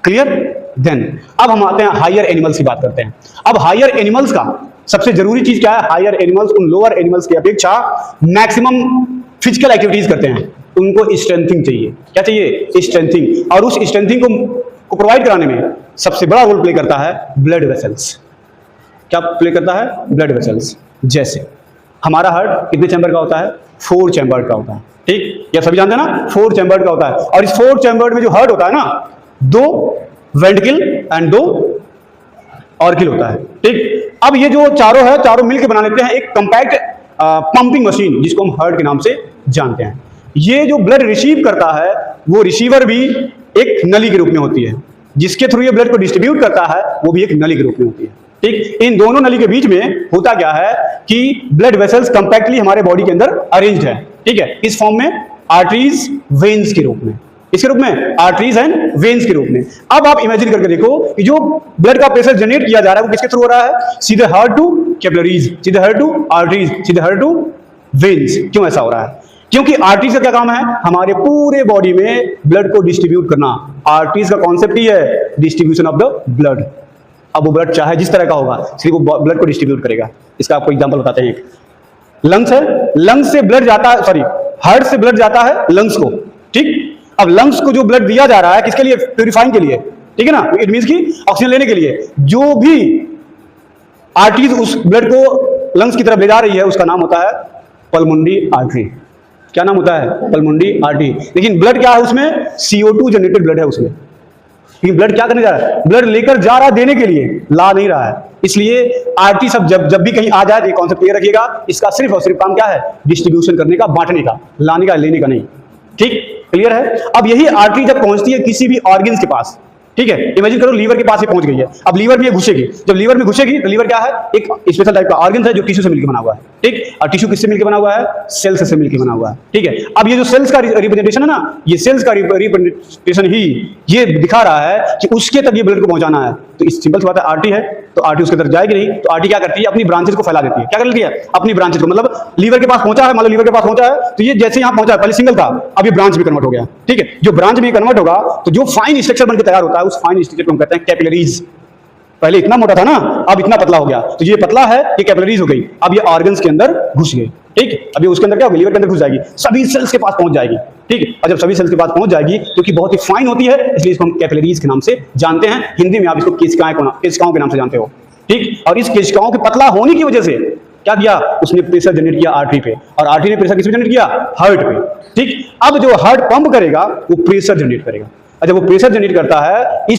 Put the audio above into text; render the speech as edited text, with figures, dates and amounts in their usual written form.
Clear? Then अब हम आते हैं हायर एनिमल्स की बात करते हैं। अब हायर एनिमल्स का सबसे जरूरी चीज क्या है? हायर एनिमल्स उन लोअर एनिमल्स की अपेक्षा मैक्सिमम फिजिकल एक्टिविटीज करते हैं, तो उनको स्ट्रेंथिंग चाहिए। क्या चाहिए? स्ट्रेंथिंग। और उस स्ट्रेंथिंग को प्रोवाइड कराने में सबसे बड़ा रोल प्ले करता है ब्लड वेसल्स। क्या प्ले करता है? Blood vessels. जैसे हमारा हार्ट कितने चैम्बर का होता है? 4 चैम्बर का होता है। ठीक, ये सभी जानते हैं ना, 4 चैम्बर का होता है। और इस 4 चैम्बर में जो हार्ट होता है ना, 2 वेंट्रिकल एंड 2 ऑर्किल होता है। ठीक, अब ये जो चारों है, चारों मिलकर बना लेते हैं एक कंपैक्ट पंपिंग मशीन, जिसको हम हार्ट के नाम से जानते हैं। ये जो ब्लड रिसीव करता है, वो रिसीवर भी एक नली के रूप में होती है। जिसके थ्रू ये ब्लड को डिस्ट्रीब्यूट करता है, वो भी एक नली के रूप में होती है। ठीक, इन दोनों नली के बीच में होता क्या है कि ब्लड वेसल्स कंपैक्टली हमारे बॉडी के अंदर अरेंज्ड है। ठीक है, इस फॉर्म में आर्टरीज वेन्स के रूप में, इसके रूप में आर्टरीज एंड वेन्स के रूप में। अब आप इमेजिन करके देखो कि जो ब्लड का प्रेशर जनरेट किया जा रहा है वो किसके थ्रू हो रहा है? सीधे हार्ट टू कैपिलरीज, सीधे हार्ट टू आर्टरीज, सीधे हार्ट टू वेन्स। क्यों ऐसा हो रहा है? क्योंकि आर्टरीज का क्या काम है? हमारे पूरे बॉडी में ब्लड को डिस्ट्रीब्यूट करना। आर्टरीज का कॉन्सेप्ट ही है डिस्ट्रीब्यूशन ऑफ द ब्लड। अब वो ब्लड चाहे जिस तरह का होगा, सिर्फ वो ब्लड को डिस्ट्रीब्यूट करेगा। इसका आपको एग्जांपल बताते हैं। एक लंग्स है, लंग्स से ब्लड जाता है, सॉरी हार्ट से ब्लड जाता है लंग्स को। ठीक, अब लंग्स को जो ब्लड दिया जा रहा है किसके लिए? प्यूरिफाइंग के लिए। ठीक है ना, इट मींस कि ऑक्सीजन लेने के लिए। जो भी आर्टरीज उस ब्लड को लंग्स की तरफ ले जा रही है, उसका नाम होता है पल्मोनरी आर्टरी। क्या नाम होता है? Pulmonary artery. लेकिन ब्लड क्या है उसमें? CO2 जनरेटेड ब्लड है उसमें। क्योंकि ब्लड क्या करने जा रहा है? ब्लड लेकर जा रहा है देने के लिए, ला नहीं रहा है। इसलिए आर्टरी सब जब भी कहीं आ जाए, ये कॉन्सेप्ट क्लियर रखिएगा, इसका सिर्फ और सिर्फ काम क्या है? डिस्ट्रीब्यूशन करने का, बांटने का, लाने का, लेने का नहीं। ठीक, क्लियर है? अब यही आर्टरी जब पहुंचती है किसी भी ऑर्गन्स के पास, ठीक है, इमेजिन करो लीवर के पास ही पहुंच गई है। अब लीवर में ये घुसेगी, जब लीवर में घुसेगी तो लीवर क्या है? एक स्पेशल टाइप का ऑर्गन है जो टिश्यू से मिलकर बना हुआ है। ठीक, और टिश्यू किससे मिलकर बना हुआ है? सेल्स से मिलकर बना हुआ है। ठीक है, अब ये जो सेल्स का रिप्रेजेंटेशन है ना, ये सेल्स का रिप्रेजेंटेशन ही ये दिखा रहा है कि उसके तक ये ब्लड को पहुंचाना है। तो इस सिंपल सी बात है, आर्टरी है तो आर्टरी उसके तरफ जाएगी नहीं, तो आर्टरी क्या करती है? अपनी ब्रांचेस को फैला देती है। क्या कर लेती है? अपनी ब्रांचेस को। मतलब लीवर के पास पहुंचा है, मतलब लीवर के पास पहुंचा है, तो ये जैसे यहां पहुंचा है, पहले सिंगल था, अब ये ब्रांच में कन्वर्ट हो गया। ठीक है, जो ब्रांच में कन्वर्ट होगा तो जो फाइन स्ट्रक्चर बनकर तैयार होता है, उस फाइन स्ट्रक्चर को हम कहते हैं कैपिलरीज। पहले इतना मोटा था ना, अब इतना पतला हो गया, तो ये पतला है, ये कैपिलरीज हो गई। अब ये ऑर्गन्स के अंदर घुस गई। ठीक, अभी उसके अंदर क्या होगा? लीवर के अंदर घुस जाएगी, सभी सेल्स के पास पहुंच जाएगी। ठीक, और जब सभी सेल्स के पास पहुंच जाएगी, क्योंकि बहुत ही फाइन होती है, इसलिए इसको हम कैपिलरीज के नाम से जानते हैं। हिंदी में आप इसको केशिकाओं के नाम से जानते हो। ठीक, और इस केशिकाओं के पतला होने की वजह से क्या किया? उसने प्रेशर जनरेट किया आर्टरी पे, और आर्टरी ने प्रेशर किस पे जनरेट किया? हार्ट पे। ठीक, अब जो हार्ट पंप करेगा वो प्रेशर जनरेट करेगा। अच्छा, वो प्रेशर जनरेट करता है, इस